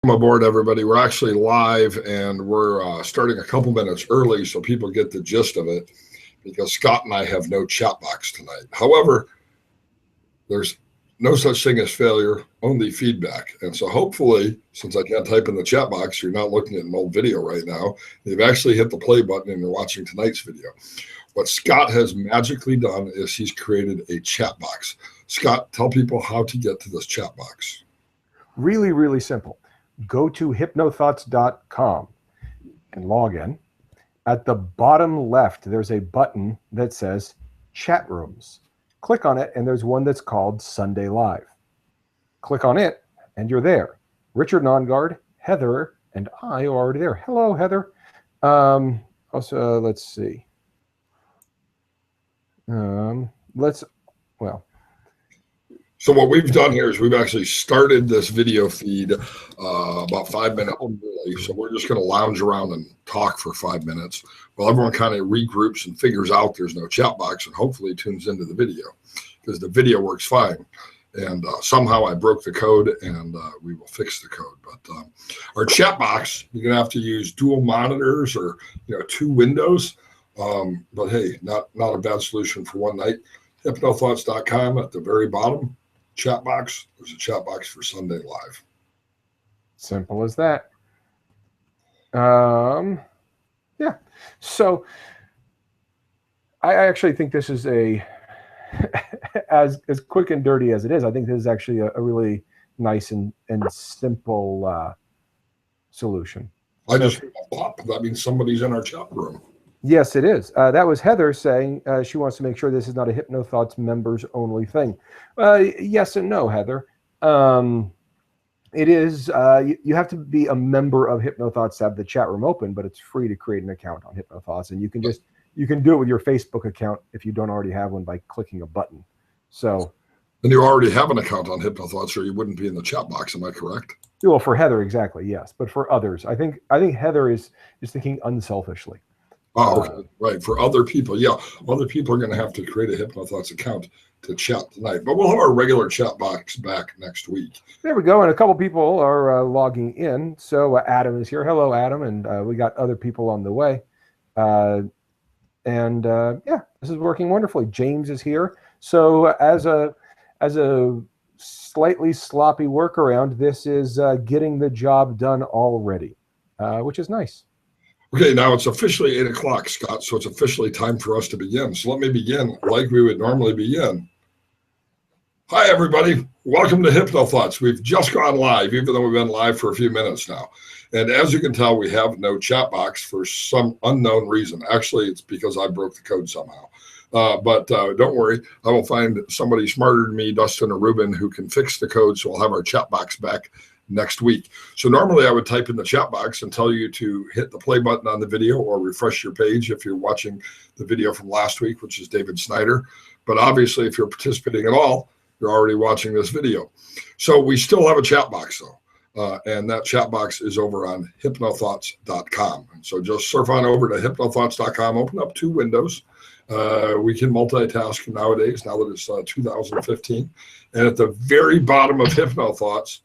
Welcome aboard, everybody. We're actually live, and we're starting a couple minutes early so people get the gist of it, because Scott and I have no chat box tonight. However, there's no such thing as failure, only feedback. And so hopefully, since I can't type in the chat box, you're not looking at an old video right now. You've actually hit the play button and you're watching tonight's video. What Scott has magically done is he's created a chat box. Scott, tell people how to get to this chat box. Really, really simple. Go to hypnothoughts.com and log in. At the bottom left, there's a button that says chat rooms. Click on it, and there's one that's called Sunday Live. Click on it, and you're there. Richard Nongard, Heather, and I are already there. Hello, Heather. Also, let's see. So what we've done here is we've actually started this video feed about 5 minutes early. So we're just going to lounge around and talk for 5 minutes while everyone kind of regroups and figures out there's no chat box and hopefully tunes into the video, because the video works fine. And somehow I broke the code, and we will fix the code. But our chat box, you're going to have to use dual monitors or 2 windows. But hey, not a bad solution for one night. Hypnothoughts.com at the very bottom. Chat box. There's a chat box for Sunday Live. Simple as that. Yeah. So I actually think this is as quick and dirty as it is. I think this is actually a really nice and simple solution. I just pop. That means somebody's in our chat room. Yes, it is. That was Heather saying she wants to make sure this is not a HypnoThoughts members only thing. Yes and no, Heather. It is. You have to be a member of HypnoThoughts to have the chat room open, but it's free to create an account on HypnoThoughts, and you can do it with your Facebook account if you don't already have one by clicking a button. So. And you already have an account on HypnoThoughts, or you wouldn't be in the chat box. Am I correct? Well, for Heather, exactly, yes. But for others, I think Heather is thinking unselfishly. Oh, okay. Right. For other people, yeah. Other people are going to have to create a HypnoThoughts account to chat tonight. But we'll have our regular chat box back next week. There we go. And a couple people are logging in. So Adam is here. Hello, Adam. And we got other people on the way. Yeah, this is working wonderfully. James is here. So as a slightly sloppy workaround, this is getting the job done already, which is nice. Okay, now it's officially 8 o'clock, Scott, so it's officially time for us to begin. So let me begin like we would normally begin. Hi, everybody. Welcome to HypnoThoughts. We've just gone live, even though we've been live for a few minutes now. And as you can tell, we have no chat box for some unknown reason. Actually, it's because I broke the code somehow. But don't worry, I will find somebody smarter than me, Dustin or Ruben, who can fix the code, so we'll have our chat box back next week. So normally I would type in the chat box and tell you to hit the play button on the video or refresh your page if you're watching the video from last week, which is David Snyder. But obviously, if you're participating at all, you're already watching this video. So we still have a chat box, though. And that chat box is over on hypnothoughts.com. And so just surf on over to hypnothoughts.com, open up 2 windows. We can multitask nowadays, now that it's 2015. And at the very bottom of HypnoThoughts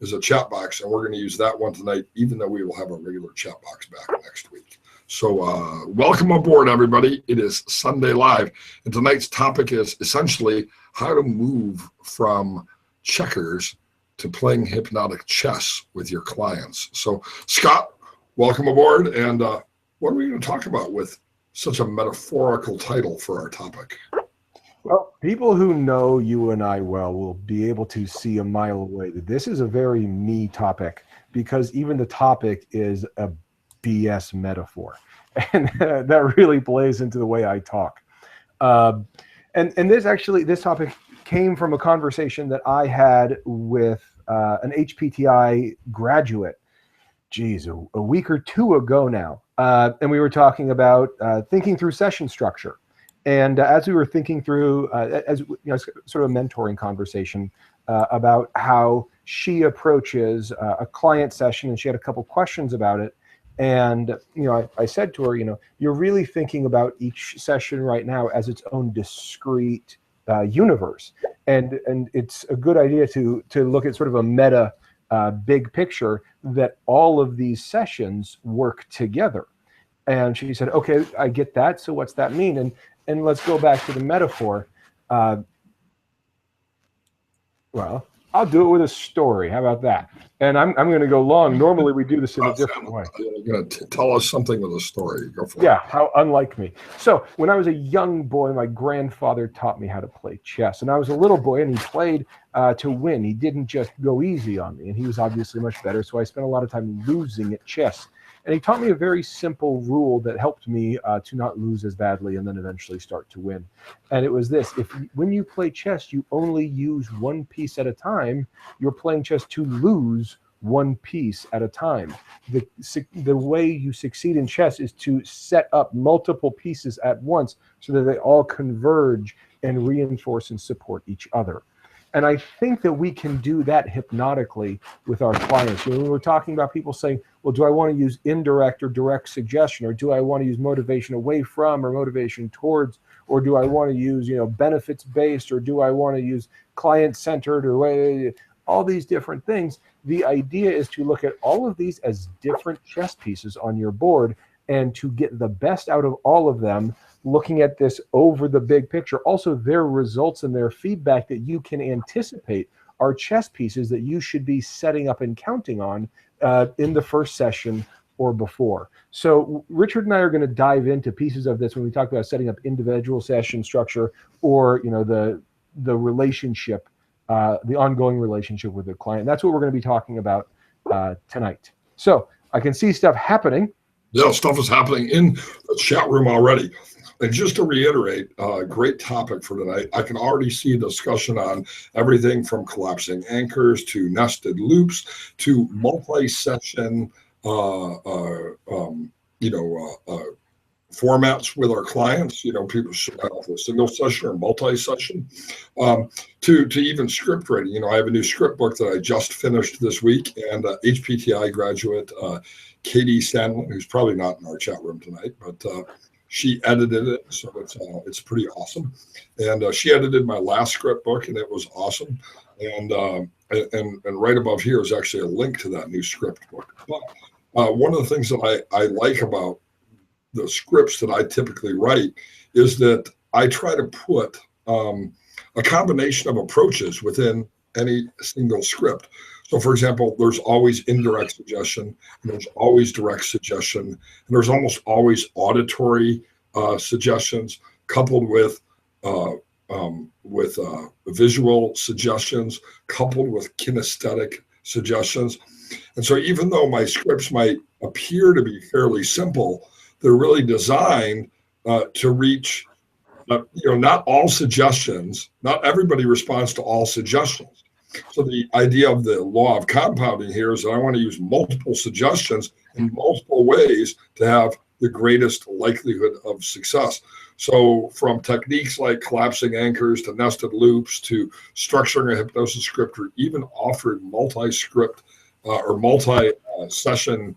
is a chat box, and we're going to use that one tonight, even though we will have a regular chat box back next week. So welcome aboard, everybody. It is Sunday Live, and tonight's topic is essentially how to move from checkers to playing hypnotic chess with your clients. So Scott, welcome aboard, and what are we going to talk about with such a metaphorical title for our topic? Well, people who know you and I well will be able to see a mile away that this is a very me topic, because even the topic is a BS metaphor. And that really plays into the way I talk. And this topic came from a conversation that I had with an HPTI graduate, a week or 2 ago now. And we were talking about thinking through session structure. And as we were thinking through, sort of a mentoring conversation about how she approaches a client session, and she had a couple questions about it. And I said to her, you're really thinking about each session right now as its own discrete universe, and it's a good idea to look at sort of a meta big picture that all of these sessions work together. And she said, okay, I get that. So what's that mean? And let's go back to the metaphor. Well, I'll do it with a story. How about that? And I'm going to go long. Normally, we do this in a different way. You're going to tell us something with a story. Go for it. Yeah, how unlike me. So when I was a young boy, my grandfather taught me how to play chess. And I was a little boy, and he played to win. He didn't just go easy on me. And he was obviously much better. So I spent a lot of time losing at chess. And he taught me a very simple rule that helped me to not lose as badly and then eventually start to win. And it was this: when you play chess, you only use one piece at a time. You're playing chess to lose one piece at a time. The way you succeed in chess is to set up multiple pieces at once so that they all converge and reinforce and support each other. And I think that we can do that hypnotically with our clients. You know, when we're talking about people saying, well, do I want to use indirect or direct suggestion, or do I want to use motivation away from or motivation towards, or do I want to use, benefits based, or do I want to use client centered, or all these different things? The idea is to look at all of these as different chess pieces on your board and to get the best out of all of them, looking at this over the big picture. Also, their results and their feedback that you can anticipate are chess pieces that you should be setting up and counting on in the first session or before. So Richard and I are going to dive into pieces of this when we talk about setting up individual session structure, or the relationship, the ongoing relationship with the client. That's what we're going to be talking about tonight. So I can see stuff happening. Yeah, stuff is happening in the chat room already. And just to reiterate, great topic for tonight. I can already see a discussion on everything from collapsing anchors to nested loops to multi-session, formats with our clients. People should have a single session or multi-session, to even script writing. I have a new script book that I just finished this week, and HPTI graduate Katie Sandlin, who's probably not in our chat room tonight, but she edited it, so it's pretty awesome. And she edited my last script book, and it was awesome. And right above here is actually a link to that new script book. But one of the things that I like about the scripts that I typically write is that I try to put a combination of approaches within any single script. So, for example, there's always indirect suggestion, and there's always direct suggestion, and there's almost always auditory suggestions coupled with visual suggestions, coupled with kinesthetic suggestions. And so even though my scripts might appear to be fairly simple, they're really designed to reach, not all suggestions. Not everybody responds to all suggestions. So the idea of the law of compounding here is that I want to use multiple suggestions in multiple ways to have the greatest likelihood of success. So from techniques like collapsing anchors to nested loops to structuring a hypnosis script, or even offering multi-script or multi-session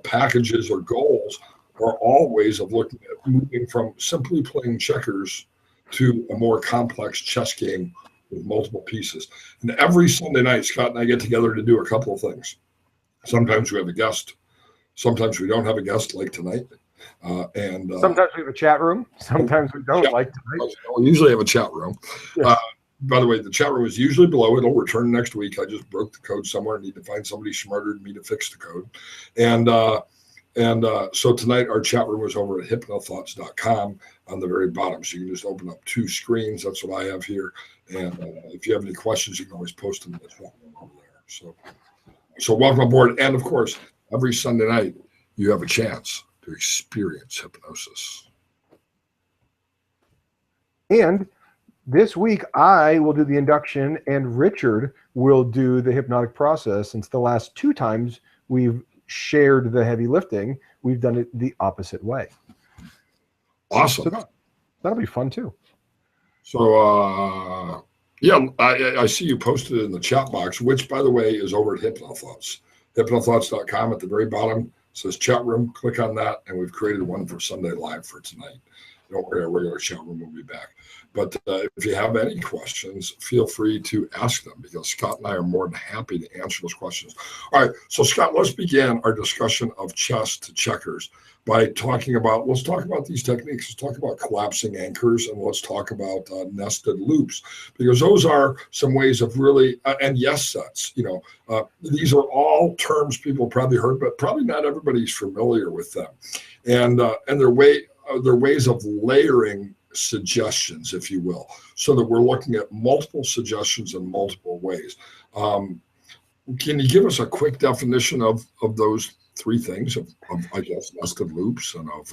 packages or goals, are all ways of looking at moving from simply playing checkers to a more complex chess game with multiple pieces. And every Sunday night, Scott and I get together to do a couple of things. Sometimes we have a guest. Sometimes we don't have a guest, like tonight. And sometimes we have a chat room. Sometimes we don't, like tonight. We usually have a chat room. Yes. By the way, the chat room is usually below. It'll return next week. I just broke the code somewhere. I need to find somebody smarter than me to fix the code. And so tonight our chat room is over at hypnothoughts.com on the very bottom. So you can just open up two screens. That's what I have here. And if you have any questions, you can always post them in the chat room over there. So welcome aboard. And of course, every Sunday night, you have a chance to experience hypnosis. And this week, I will do the induction, and Richard will do the hypnotic process. Since the last two times we've shared the heavy lifting, we've done it the opposite way. Awesome. So that'll be fun too. So yeah, I see you posted it in the chat box, which by the way is over at HypnoThoughts. HypnoThoughts.com at the very bottom says chat room. Click on that, and we've created one for Sunday Live for tonight. Don't worry, our regular chat room will be back. But if you have any questions, feel free to ask them, because Scott and I are more than happy to answer those questions. All right, so Scott, let's begin our discussion of chess to checkers by let's talk about these techniques. Let's talk about collapsing anchors, and let's talk about nested loops, because those are some ways of really, and yes sets. These are all terms people probably heard, but probably not everybody's familiar with them. And they're ways of layering suggestions, if you will, so that we're looking at multiple suggestions in multiple ways. Can you give us a quick definition of those three things, of I guess, nested loops, and of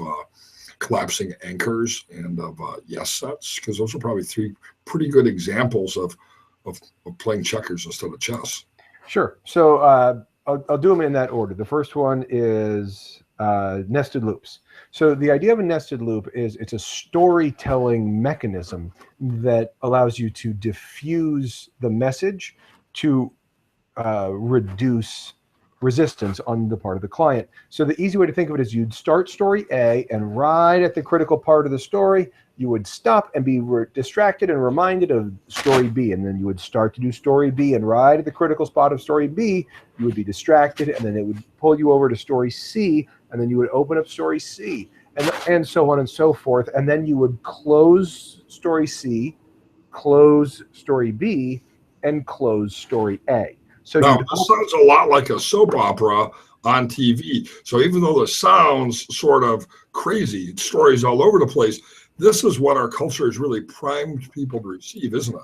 collapsing anchors, and of yes sets? Because those are probably three pretty good examples of playing checkers instead of chess. Sure. So I'll do them in that order. The first one is nested loops. So the idea of a nested loop is it's a storytelling mechanism that allows you to diffuse the message to reduce resistance on the part of the client. So the easy way to think of it is you'd start story A, and right at the critical part of the story, you would stop and be distracted and reminded of story B. And then you would start to do story B, and right at the critical spot of story B, you would be distracted, and then it would pull you over to story C, and then you would open up story C, and so on and so forth. And then you would close story C, close story B, and close story A. So now, this sounds a lot like a soap opera on TV. So even though the sounds sort of crazy, stories all over the place, this is what our culture has really primed people to receive, isn't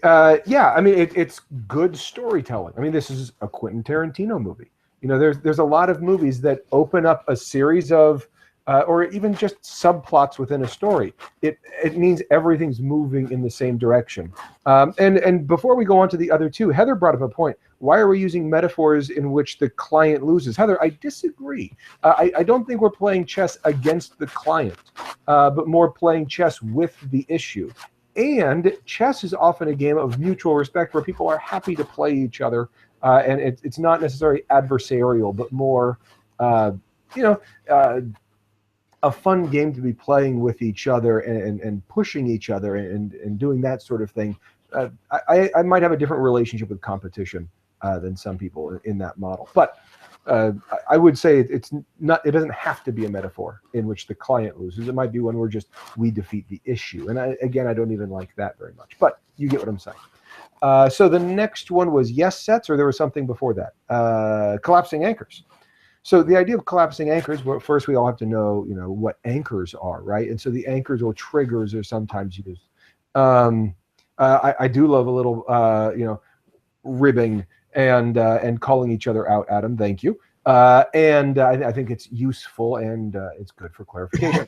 it? Yeah, I mean, it's good storytelling. I mean, this is a Quentin Tarantino movie. There's a lot of movies that open up a series of, or even just subplots within a story. It means everything's moving in the same direction. And before we go on to the other two, Heather brought up a point. Why are we using metaphors in which the client loses? Heather, I disagree. I don't think we're playing chess against the client, but more playing chess with the issue. And chess is often a game of mutual respect where people are happy to play each other. And it's not necessarily adversarial, but more, a fun game to be playing with each other and pushing each other and doing that sort of thing. I might have a different relationship with competition than some people in that model. But I would say it doesn't have to be a metaphor in which the client loses. It might be one where we defeat the issue. And I don't even like that very much. But you get what I'm saying. So the next one was yes sets, or there was something before that? Collapsing anchors. So the idea of collapsing anchors, well, first we all have to know, what anchors are, right? And so the anchors or triggers are sometimes used. I do love a little, ribbing and calling each other out, Adam. Thank you. And I think it's useful, and it's good for clarification.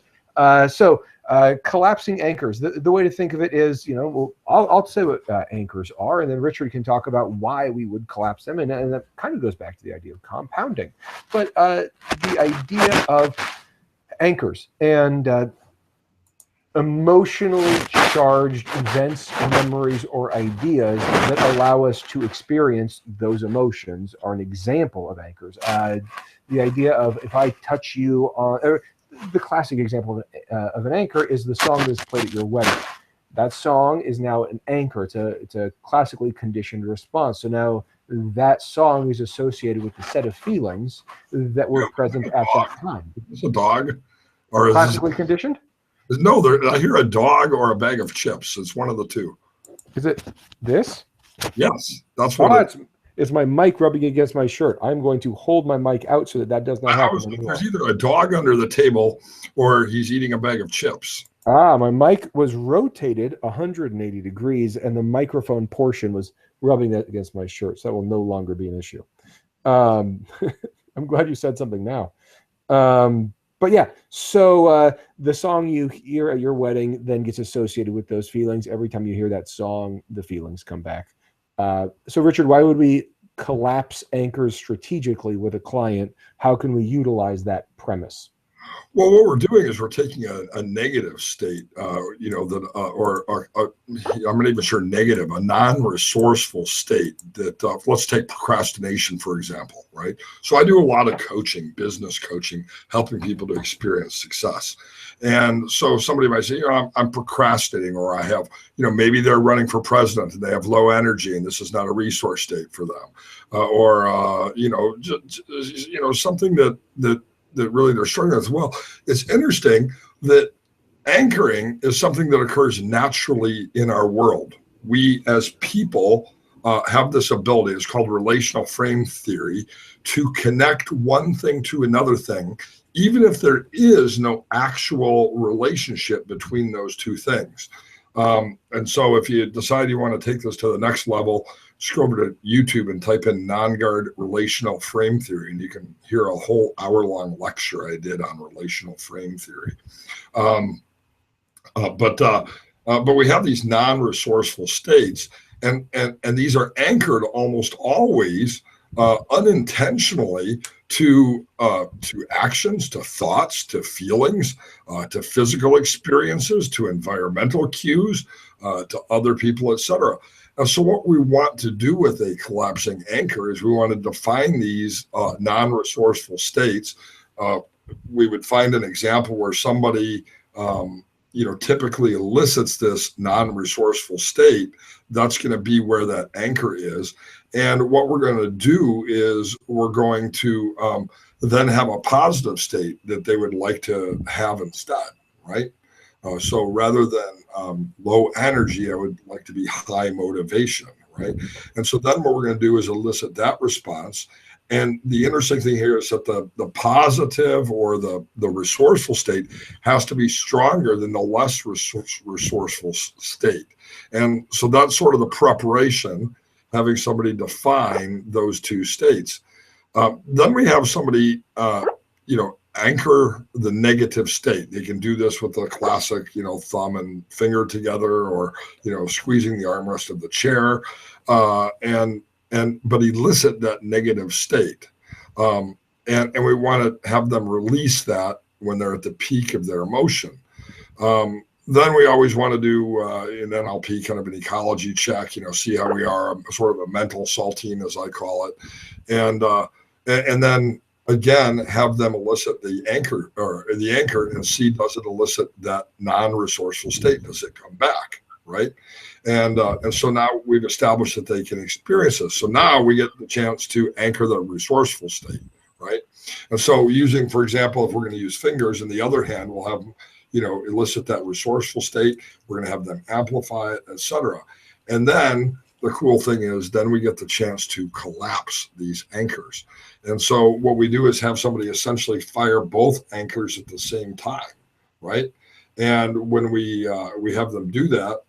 So collapsing anchors, the way to think of it is, I'll say what anchors are, and then Richard can talk about why we would collapse them. And that kind of goes back to the idea of compounding. But the idea of anchors and emotionally charged events, memories, or ideas that allow us to experience those emotions are an example of anchors. The idea of, if I touch you on, the classic example of an anchor is the song that's played at your wedding. That song is now an anchor. It's a classically conditioned response. So now that song is associated with the set of feelings that were present at that time. Is it a dog? Or classically conditioned? No, I hear a dog or a bag of chips. It's one of the two. Is it this? Yes, that's what it's my mic rubbing against my shirt. I'm going to hold my mic out so that does not happen anymore. There's either a dog under the table or he's eating a bag of chips. My mic was rotated 180 degrees, and the microphone portion was rubbing that against my shirt, so that will no longer be an issue. I'm glad you said something now. But yeah, so the song you hear at your wedding then gets associated with those feelings. Every time you hear that song, the feelings come back. So Richard, why would we collapse anchors strategically with a client? How can we utilize that premise? Well, what we're doing is we're taking a negative state, I'm not even sure negative, a non-resourceful state that, let's take procrastination, for example, right? So I do a lot of coaching, business coaching, helping people to experience success. And so somebody might say, I'm procrastinating, or I have, maybe they're running for president and they have low energy and this is not a resource state for them. Something that really they're struggling with. Well, it's interesting that anchoring is something that occurs naturally in our world. We as people have this ability, it's called relational frame theory, to connect one thing to another thing, even if there is no actual relationship between those two things. And so if you decide you want to take this to the next level, just go over to YouTube and type in non-guard relational frame theory, and you can hear a whole hour-long lecture I did on relational frame theory. But we have these non-resourceful states, and these are anchored almost always unintentionally to actions, to thoughts, to feelings, to physical experiences, to environmental cues, to other people, etc. So what we want to do with a collapsing anchor is we want to define these non-resourceful states. We would find an example where somebody typically elicits this non-resourceful state. That's going to be where that anchor is. And what we're going to do is we're going to then have a positive state that they would like to have instead, right? So rather than low energy, I would like to be high motivation, right? And so then what we're going to do is elicit that response. And the interesting thing here is that the positive or the resourceful state has to be stronger than the less resourceful state. And so that's sort of the preparation, having somebody define those two states. Then we have somebody, anchor the negative state. They can do this with the classic, thumb and finger together, or, squeezing the armrest of the chair, but elicit that negative state. And we want to have them release that when they're at the peak of their emotion. Then we always want to do an NLP, kind of an ecology check, see how we are, sort of a mental saltine, as I call it. And then again, have them elicit the anchor and see, does it elicit that non-resourceful state? Does it come back, right? And so now we've established that they can experience this. So now we get the chance to anchor the resourceful state, right? And so using, for example, if we're going to use fingers, in the other hand, we'll have, elicit that resourceful state. We're going to have them amplify it, etc. And then the cool thing is then we get the chance to collapse these anchors. And so what we do is have somebody essentially fire both anchors at the same time, right? And when we have them do that,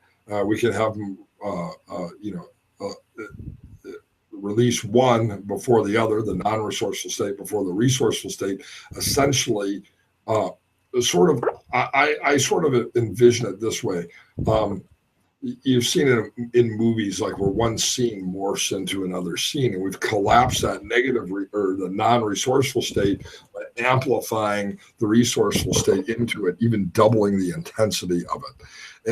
we can have them, release one before the other, the non-resourceful state before the resourceful state. Essentially, I sort of envision it this way. You've seen it in movies, like where one scene morphs into another scene, and we've collapsed that negative or the non-resourceful state by amplifying the resourceful state into it, even doubling the intensity of it.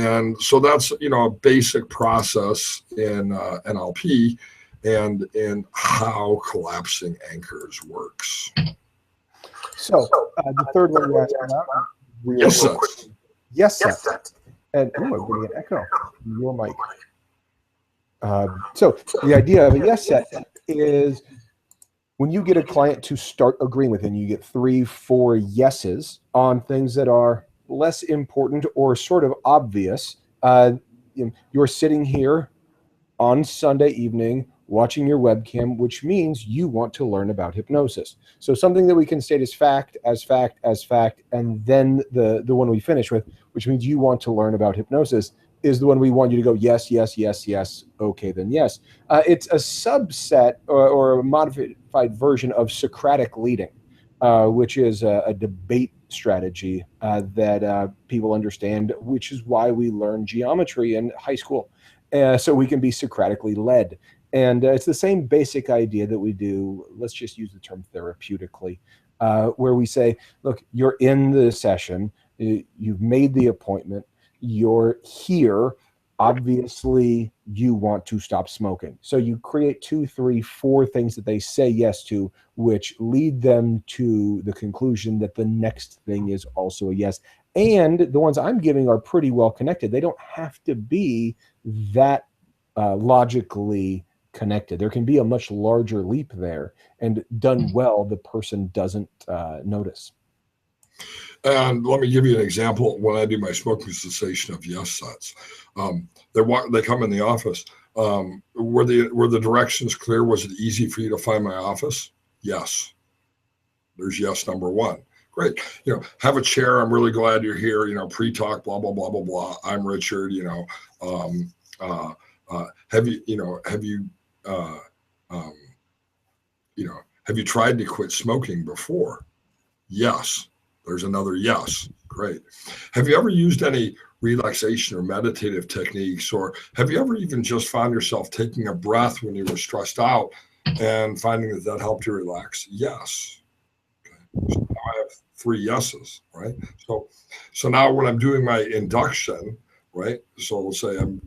And so that's, a basic process in NLP and in how collapsing anchors works. So the third one you asked about, yes, sir. Yes, sir. And I'm getting an echo from your mic. So the idea of a yes set is when you get a client to start agreeing with, and you get 3-4 yeses on things that are less important or sort of obvious. You're sitting here on Sunday evening watching your webcam, which means you want to learn about hypnosis. So something that we can state as fact, and then the one we finish with, which means you want to learn about hypnosis, is the one we want you to go, yes, yes, yes, yes, okay, then yes. It's a subset or a modified version of Socratic leading, which is a debate strategy that people understand, which is why we learn geometry in high school, so we can be Socratically led. And it's the same basic idea that we do, let's just use the term therapeutically, where we say, look, you're in the session, you've made the appointment, you're here. Obviously, you want to stop smoking. So you create 2, 3, 4 things that they say yes to, which lead them to the conclusion that the next thing is also a yes. And the ones I'm giving are pretty well connected. They don't have to be that logically connected. There can be a much larger leap there, and done well, the person doesn't notice. And let me give you an example. When I do my smoking cessation of yes sets, they come in the office. Were the directions clear? Was it easy for you to find my office? Yes. There's yes number one. Great. Have a chair. I'm really glad you're here. Pre-talk, blah blah blah blah blah. I'm Richard. Have you tried to quit smoking before? Yes. There's another yes. Great. Have you ever used any relaxation or meditative techniques, or have you ever even just found yourself taking a breath when you were stressed out and finding that helped you relax? Yes. Okay. So now I have 3 yeses, right? So now when I'm doing my induction, right? So let's say I'm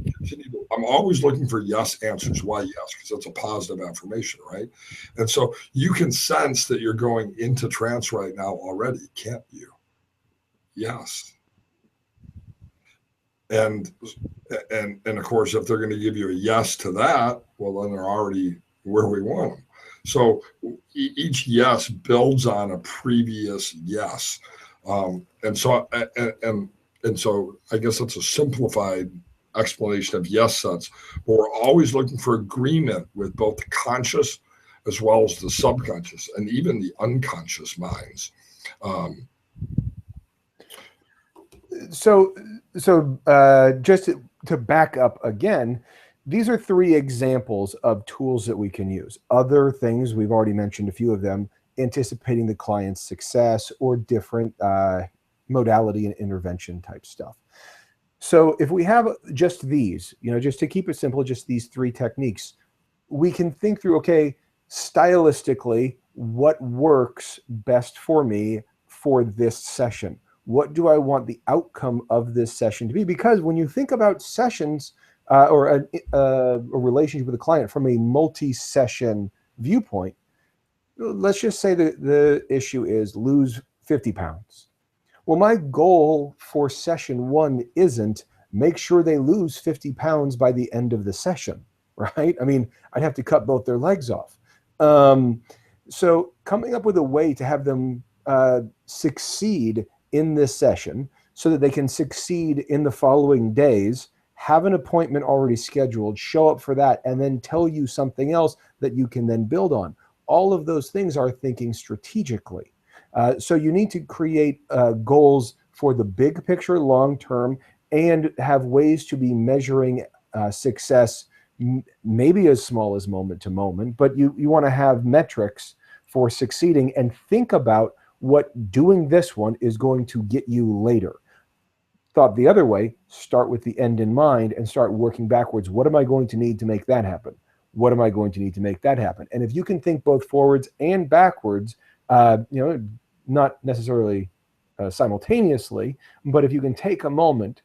always looking for yes answers. Why yes? Because that's a positive affirmation, right? And so you can sense that you're going into trance right now already, can't you? Yes. And of course, if they're going to give you a yes to that, well, then they're already where we want them. So each yes builds on a previous yes. And so I guess that's a simplified explanation of yes sets, but we're always looking for agreement with both the conscious as well as the subconscious and even the unconscious minds. So just to back up again, these are 3 examples of tools that we can use. Other things, we've already mentioned a few of them, anticipating the client's success or different modality and intervention type stuff. So if we have just these, just to keep it simple, just these 3 techniques, we can think through, okay, stylistically, what works best for me for this session? What do I want the outcome of this session to be? Because when you think about sessions or a relationship with a client from a multi-session viewpoint, let's just say that the issue is lose 50 pounds. Well, my goal for session 1 isn't make sure they lose 50 pounds by the end of the session, right? I mean, I'd have to cut both their legs off. So coming up with a way to have them succeed in this session so that they can succeed in the following days, have an appointment already scheduled, show up for that, and then tell you something else that you can then build on. All of those things are thinking strategically. So you need to create goals for the big picture long term and have ways to be measuring success, maybe as small as moment to moment, but you want to have metrics for succeeding and think about what doing this one is going to get you later. Thought the other way, start with the end in mind and start working backwards. What am I going to need to make that happen? What am I going to need to make that happen? And if you can think both forwards and backwards, not necessarily simultaneously, but if you can take a moment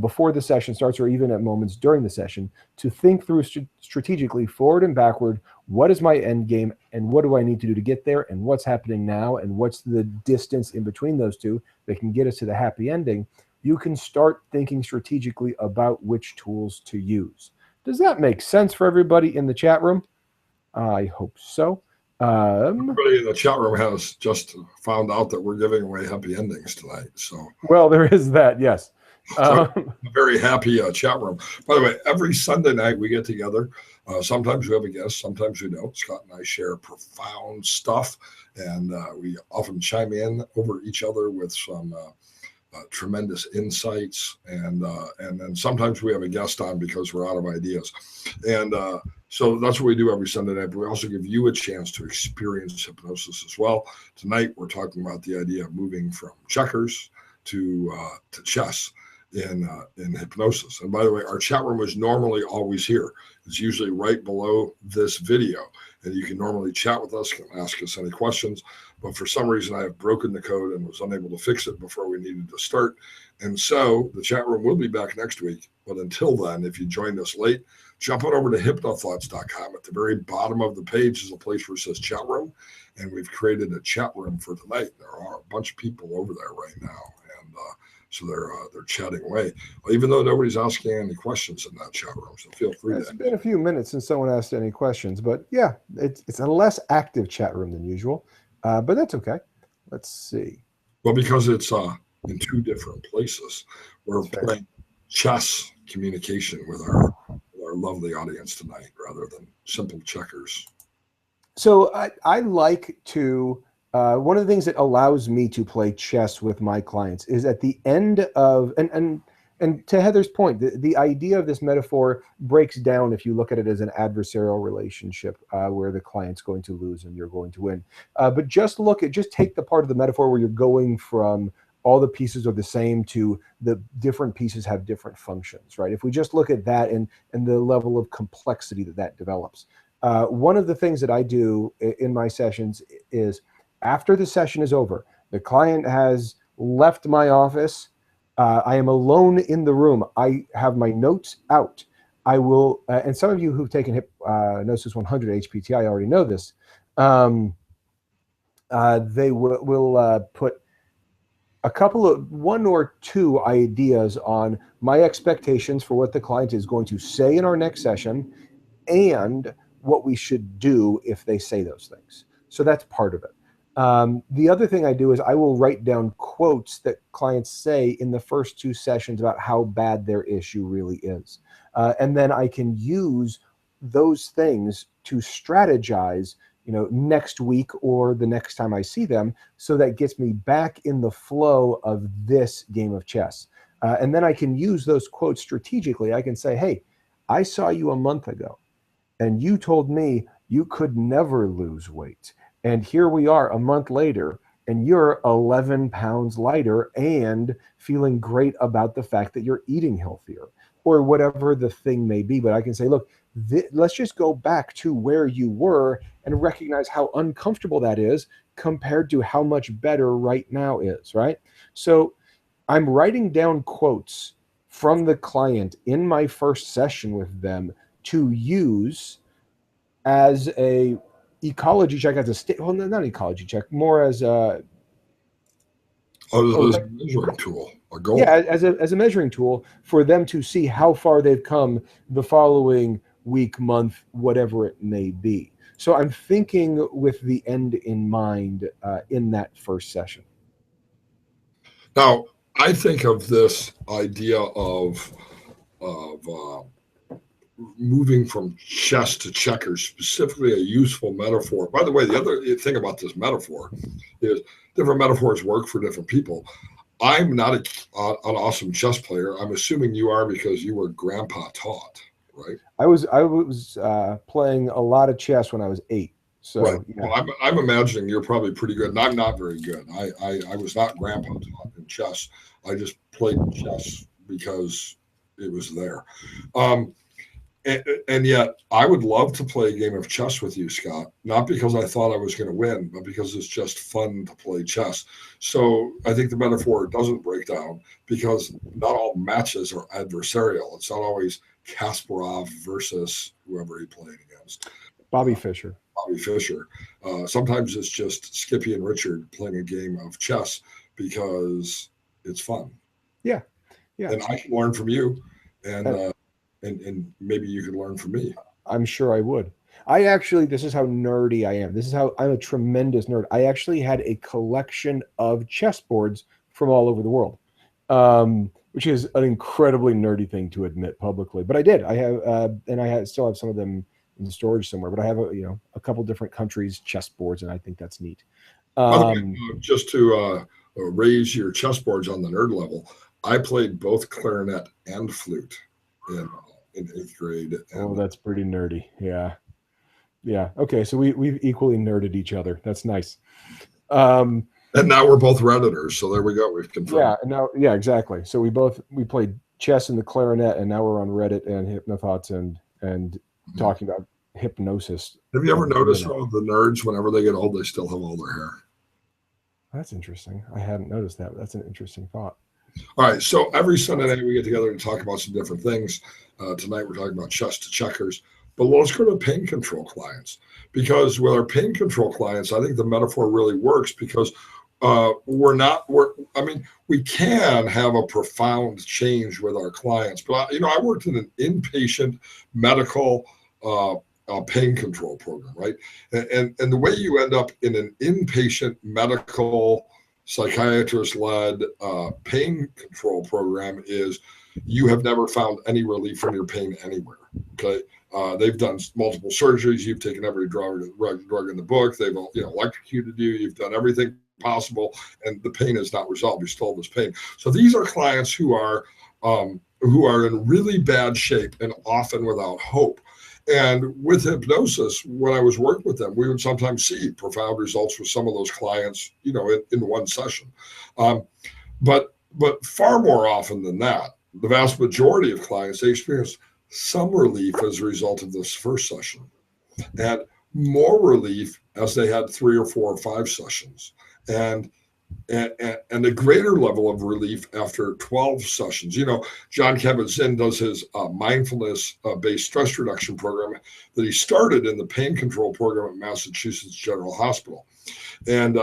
before the session starts or even at moments during the session to think through strategically forward and backward, what is my end game and what do I need to do to get there and what's happening now and what's the distance in between those two that can get us to the happy ending, you can start thinking strategically about which tools to use. Does that make sense for everybody in the chat room? I hope so. Everybody in the chat room has just found out that we're giving away happy endings tonight. So, well, there is that, yes. A very happy chat room. By the way, every Sunday night we get together. Sometimes we have a guest, sometimes we don't. Scott and I share profound stuff, and we often chime in over each other with some tremendous insights, and then sometimes we have a guest on because we're out of ideas, and so that's what we do every Sunday night. But we also give you a chance to experience hypnosis as well. Tonight we're talking about the idea of moving from checkers to chess, in hypnosis. And by the way, our chat room is normally always here. It's usually right below this video, and you can normally chat with us, can ask us any questions. But for some reason, I have broken the code and was unable to fix it before we needed to start. And so the chat room will be back next week. But until then, if you joined us late, jump on over to hypnothoughts.com. At the very bottom of the page is a place where it says chat room, and we've created a chat room for tonight. There are a bunch of people over there right now, and so they're chatting away, even though nobody's asking any questions in that chat room. So feel free. It's been a few minutes since someone asked any questions, but yeah, it's a less active chat room than usual, but that's okay. Let's see. Well, because it's in two different places. We're playing chess communication with our lovely audience tonight rather than simple checkers. So I like to, one of the things that allows me to play chess with my clients is at the end of, and to Heather's point, the idea of this metaphor breaks down if you look at it as an adversarial relationship where the client's going to lose and you're going to win. But just take the part of the metaphor where you're going from all the pieces are the same to the different pieces have different functions, right? If we just look at that and the level of complexity that develops. One of the things that I do in my sessions is after the session is over, the client has left my office, I am alone in the room. I have my notes out. I will, and some of you who've taken Hypnosis 100 HPTI already know this. They will put one or two ideas on my expectations for what the client is going to say in our next session and what we should do if they say those things. So that's part of it. The other thing I do is I will write down quotes that clients say in the first two sessions about how bad their issue really is. And then I can use those things to strategize, next week or the next time I see them. So that gets me back in the flow of this game of chess. And then I can use those quotes strategically. I can say, hey, I saw you a month ago and you told me you could never lose weight. And here we are a month later, and you're 11 pounds lighter and feeling great about the fact that you're eating healthier or whatever the thing may be. But I can say, look, let's just go back to where you were and recognize how uncomfortable that is compared to how much better right now is, right? So I'm writing down quotes from the client in my first session with them to use as a ecology check, as a well, not ecology check, more as a measuring tool, a goal. Yeah, as a measuring tool for them to see how far they've come the following week, month, whatever it may be. So I'm thinking with the end in mind in that first session. Now, I think of this idea of moving from chess to checkers, specifically a useful metaphor. By the way, the other thing about this metaphor is different metaphors work for different people. I'm not an awesome chess player. I'm assuming you are because you were grandpa taught, right? I was playing a lot of chess when I was 8. So right. Yeah. Well, I'm imagining you're probably pretty good, and I'm not very good. I was not grandpa taught in chess. I just played chess because it was there. And yet, I would love to play a game of chess with you, Scott, not because I thought I was going to win, but because it's just fun to play chess. So I think the metaphor doesn't break down because not all matches are adversarial. It's not always Kasparov versus whoever he played against. Bobby Fischer. Sometimes it's just Skippy and Richard playing a game of chess because it's fun. Yeah. And I can learn from you. And maybe you can learn from me. I'm sure I would. This is how nerdy I am. This is how I'm a tremendous nerd. I actually had a collection of chessboards from all over the world, which is an incredibly nerdy thing to admit publicly. But I did. I have, and I still have some of them in storage somewhere. But I have a couple different countries' chessboards, and I think that's neat. By the way, just to raise your chessboards on the nerd level, I played both clarinet and flute in 8th grade. Oh, that's pretty nerdy. Yeah. Okay, so we've equally nerded each other. That's nice. And now we're both Redditors, so there we go. We've confirmed. Yeah, exactly. So we played chess and the clarinet, and now we're on Reddit and Hypnothoughts and talking about hypnosis. Have you ever noticed all the nerds, whenever they get old, they still have all their hair? That's interesting. I hadn't noticed that. But that's an interesting thought. All right, so every Sunday night we get together and talk about some different things. Tonight we're talking about chess to checkers, but let's go to pain control clients, because with our pain control clients, I think the metaphor really works, because we can have a profound change with our clients. But I worked in an inpatient medical pain control program, right? And the way you end up in an inpatient medical psychiatrist-led pain control program is you have never found any relief from your pain anywhere. Okay, they've done multiple surgeries. You've taken every drug in the book. They've electrocuted you. You've done everything possible, and the pain is not resolved. You still have this pain. So these are clients who are in really bad shape and often without hope. And with hypnosis, when I was working with them, we would sometimes see profound results with some of those clients, in one session. But far more often than that, the vast majority of clients, they experience some relief as a result of this first session, and more relief as they had 3 or 4 or 5 sessions, and a greater level of relief after 12 sessions. John Kabat-Zinn does his mindfulness-based stress reduction program that he started in the pain control program at Massachusetts General Hospital. And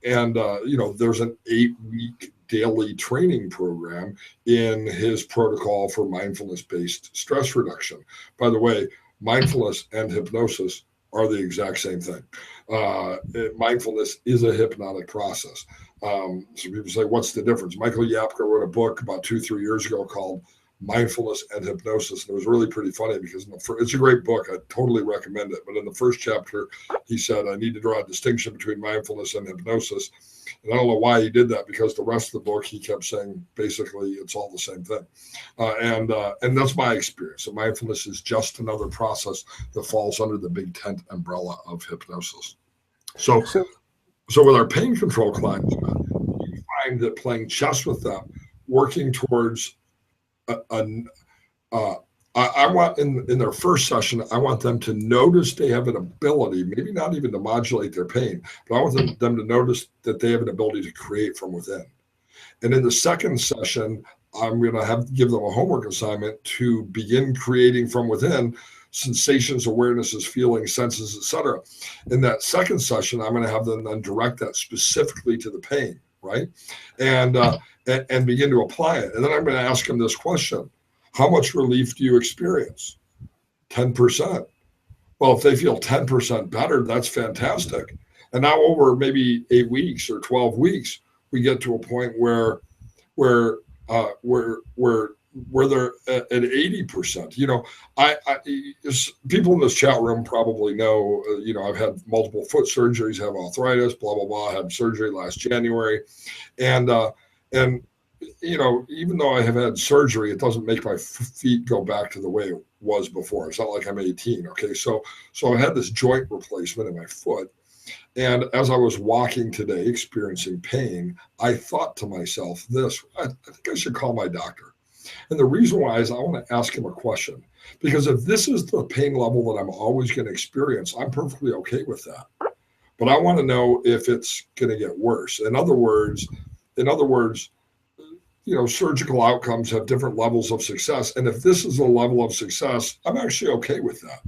there's an 8-week daily training program in his protocol for mindfulness-based stress reduction. By the way, mindfulness and hypnosis are the exact same thing. Mindfulness is a hypnotic process. So people say, what's the difference? Michael Yapka wrote a book about 2-3 years ago called Mindfulness and Hypnosis. And it was really pretty funny, because it's a great book. I totally recommend it. But in the first chapter, he said, I need to draw a distinction between mindfulness and hypnosis. And I don't know why he did that, because the rest of the book, he kept saying, basically, it's all the same thing. And that's my experience. So mindfulness is just another process that falls under the big tent umbrella of hypnosis. So with our pain control clients, you find that playing chess with them, working towards I want in their first session, I want them to notice they have an ability, maybe not even to modulate their pain, but I want them to notice that they have an ability to create from within. And in the second session, I'm going to give them a homework assignment to begin creating from within sensations, awarenesses, feelings, senses, etc. In that second session, I'm going to have them then direct that specifically to the pain, right? And begin to apply it. And then I'm going to ask them this question: how much relief do you experience? 10%. Well, if they feel 10% better, that's fantastic. And now over maybe 8 weeks or 12 weeks, we get to a point where they're at 80%. People in this chat room probably know, I've had multiple foot surgeries, have arthritis, blah, blah, blah. I had surgery last January. And even though I have had surgery, it doesn't make my feet go back to the way it was before. It's not like I'm 18. Okay. So I had this joint replacement in my foot. And as I was walking today, experiencing pain, I thought to myself this: I think I should call my doctor. And the reason why is I want to ask him a question, because if this is the pain level that I'm always going to experience, I'm perfectly okay with that. But I want to know if it's going to get worse. In other words, surgical outcomes have different levels of success. And if this is a level of success, I'm actually okay with that.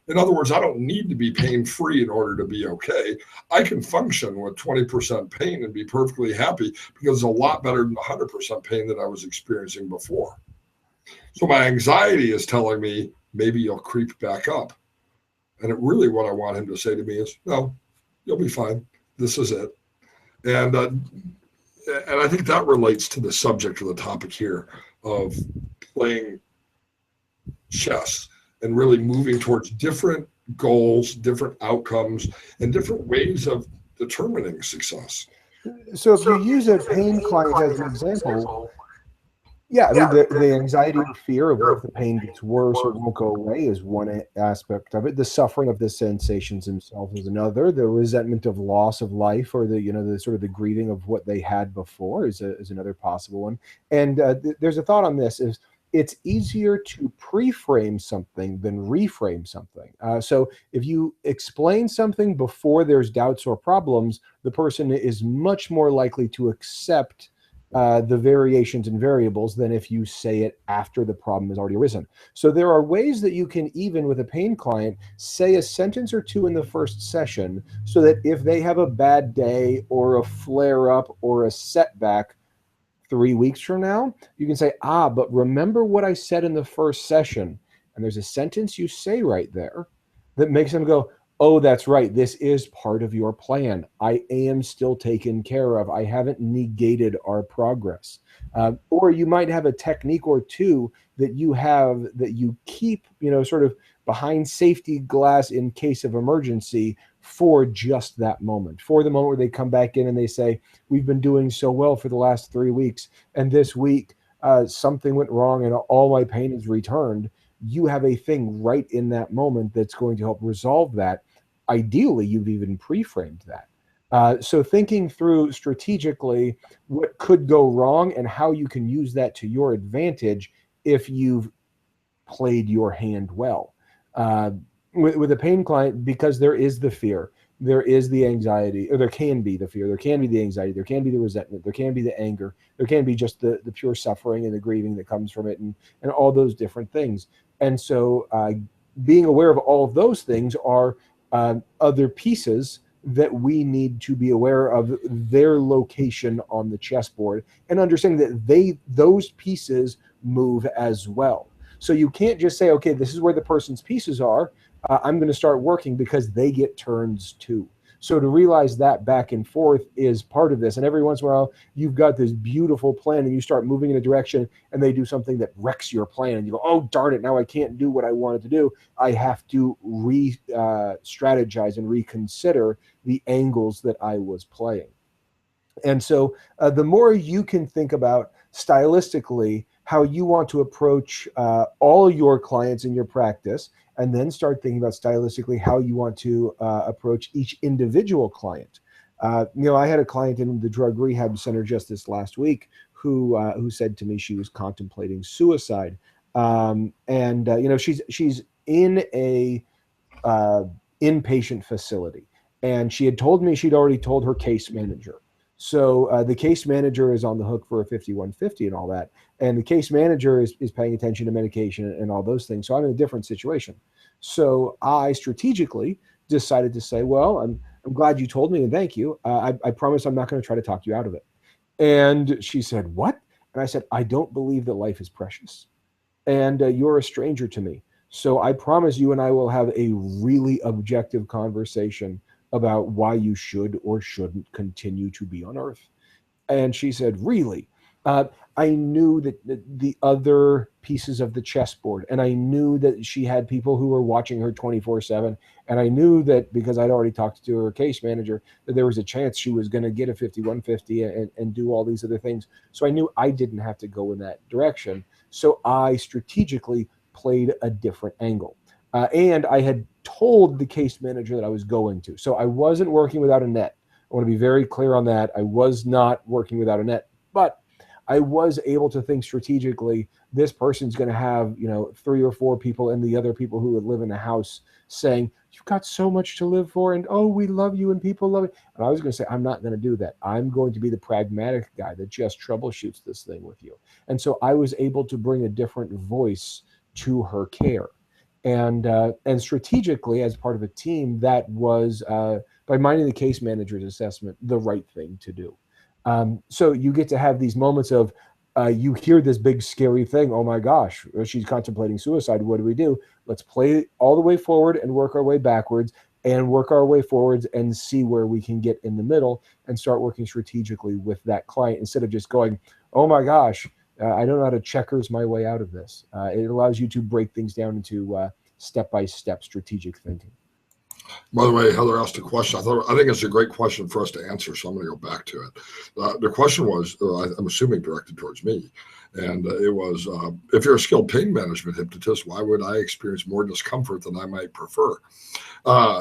In other words, I don't need to be pain-free in order to be okay. I can function with 20% pain and be perfectly happy, because it's a lot better than 100% pain that I was experiencing before. So my anxiety is telling me maybe you'll creep back up. And really what I want him to say to me is, no, you'll be fine. This is it. And I think that relates to the subject of the topic here of playing chess and really moving towards different goals, different outcomes, and different ways of determining success. So if you use a pain client as an example, Yeah, I mean, the anxiety or fear of what if the pain gets worse or won't go away is one aspect of it. The suffering of the sensations themselves is another. The resentment of loss of life, or the sort of the grieving of what they had before, is another possible one. And there's a thought on this: is it's easier to pre-frame something than reframe something. So if you explain something before there's doubts or problems, the person is much more likely to accept the variations and variables than if you say it after the problem has already arisen. So there are ways that you can, even with a pain client, say a sentence or two in the first session so that if they have a bad day or a flare up or a setback 3 weeks from now, you can say, but remember what I said in the first session. And there's a sentence you say right there that makes them go, oh, that's right. This is part of your plan. I am still taken care of. I haven't negated our progress. Or you might have a technique or two that you have that you keep, sort of behind safety glass in case of emergency for just that moment, for the moment where they come back in and they say, we've been doing so well for the last 3 weeks, and this week something went wrong and all my pain is returned. You have a thing right in that moment that's going to help resolve that. Ideally, you've even pre-framed that. So thinking through strategically what could go wrong and how you can use that to your advantage if you've played your hand well. With a pain client, because there is the fear, there is the anxiety, or there can be the fear, there can be the anxiety, there can be the resentment, there can be the anger, there can be just the pure suffering and the grieving that comes from it, and all those different things. And so being aware of all of those things are other pieces that we need to be aware of their location on the chessboard and understanding that those pieces move as well. So you can't just say, okay, this is where the person's pieces are. I'm going to start working because they get turns too. So to realize that back and forth is part of this. And every once in a while, you've got this beautiful plan and you start moving in a direction and they do something that wrecks your plan. And you go, oh, darn it, now I can't do what I wanted to do. I have to strategize and reconsider the angles that I was playing. And so the more you can think about stylistically how you want to approach all your clients in your practice, and then start thinking about stylistically how you want to approach each individual client. I had a client in the drug rehab center just this last week who said to me she was contemplating suicide, and she's in a inpatient facility, and she had told me she'd already told her case manager. So the case manager is on the hook for a 5150 and all that. And the case manager is paying attention to medication and all those things. So I'm in a different situation. So I strategically decided to say, well, I'm glad you told me and thank you. I promise I'm not going to try to talk you out of it. And she said, what? And I said, I don't believe that life is precious. And you're a stranger to me. So I promise you and I will have a really objective conversation about why you should or shouldn't continue to be on Earth. And she said, really? I knew that the other pieces of the chessboard, and I knew that she had people who were watching her 24/7. And I knew that because I'd already talked to her case manager, that there was a chance she was going to get a 5150 and do all these other things. So I knew I didn't have to go in that direction. So I strategically played a different angle. And I had told the case manager that I was going to. So I wasn't working without a net. I want to be very clear on that. I was not working without a net, but I was able to think strategically. This person's going to have, 3 or 4 people and the other people who would live in the house saying, you've got so much to live for. And, oh, we love you and people love it. And I was going to say, I'm not going to do that. I'm going to be the pragmatic guy that just troubleshoots this thing with you. And so I was able to bring a different voice to her care. And strategically, as part of a team, that was, by minding the case manager's assessment, the right thing to do. So you get to have these moments of you hear this big scary thing. Oh my gosh, she's contemplating suicide. What do we do? Let's play all the way forward and work our way backwards and work our way forwards and see where we can get in the middle and start working strategically with that client instead of just going, oh my gosh, I don't know how to checkers my way out of this. It allows you to break things down into step-by-step strategic thinking. By the way, Heather asked a question. I think it's a great question for us to answer, so I'm going to go back to it. The question was, I'm assuming directed towards me, and it was, if you're a skilled pain management hypnotist, why would I experience more discomfort than I might prefer?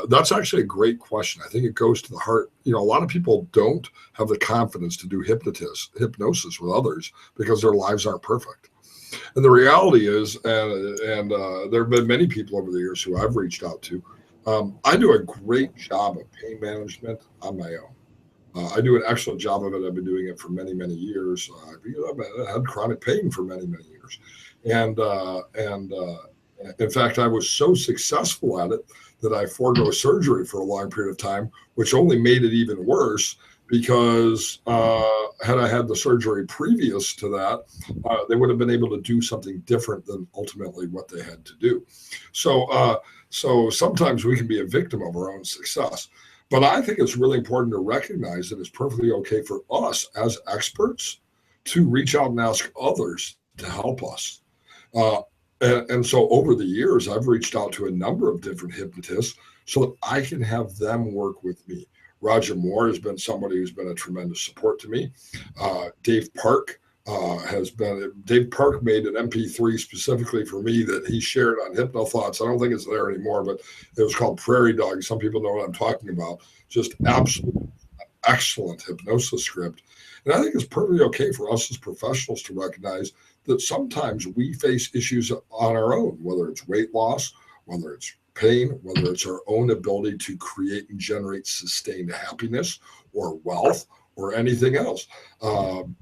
That's actually a great question. I think it goes to the heart. A lot of people don't have the confidence to do hypnosis with others because their lives aren't perfect. And the reality is, and there have been many people over the years who I've reached out to. I do a great job of pain management on my own. I do an excellent job of it. I've been doing it for many, many years. I've had chronic pain for many, many years. And in fact, I was so successful at it that I forego surgery for a long period of time, which only made it even worse because had I had the surgery previous to that, they would have been able to do something different than ultimately what they had to do. So sometimes we can be a victim of our own success. But I think it's really important to recognize that it's perfectly okay for us as experts to reach out and ask others to help us. And so over the years, I've reached out to a number of different hypnotists so that I can have them work with me. Roger Moore has been somebody who's been a tremendous support to me. Dave Park Dave Park made an MP3 specifically for me that he shared on HypnoThoughts. I don't think it's there anymore, but it was called Prairie Dog. Some people know what I'm talking about. Just absolutely excellent hypnosis script. And I think it's perfectly okay for us as professionals to recognize that sometimes we face issues on our own, whether it's weight loss, whether it's pain, whether it's our own ability to create and generate sustained happiness or wealth or anything else. And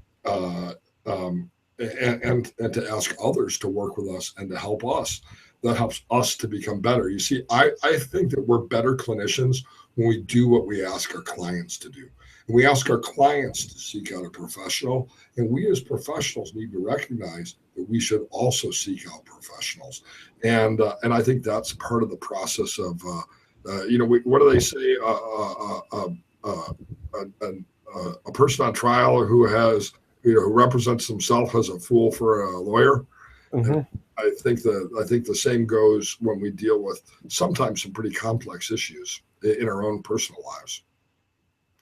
to ask others to work with us and to help us. That helps us to become better. You see, I think that we're better clinicians when we do what we ask our clients to do. And we ask our clients to seek out a professional, and we as professionals need to recognize that we should also seek out professionals. And I think that's part of the process of, what do they say? A person on trial who represents himself as a fool for a lawyer. Mm-hmm. I think the same goes when we deal with sometimes some pretty complex issues in our own personal lives.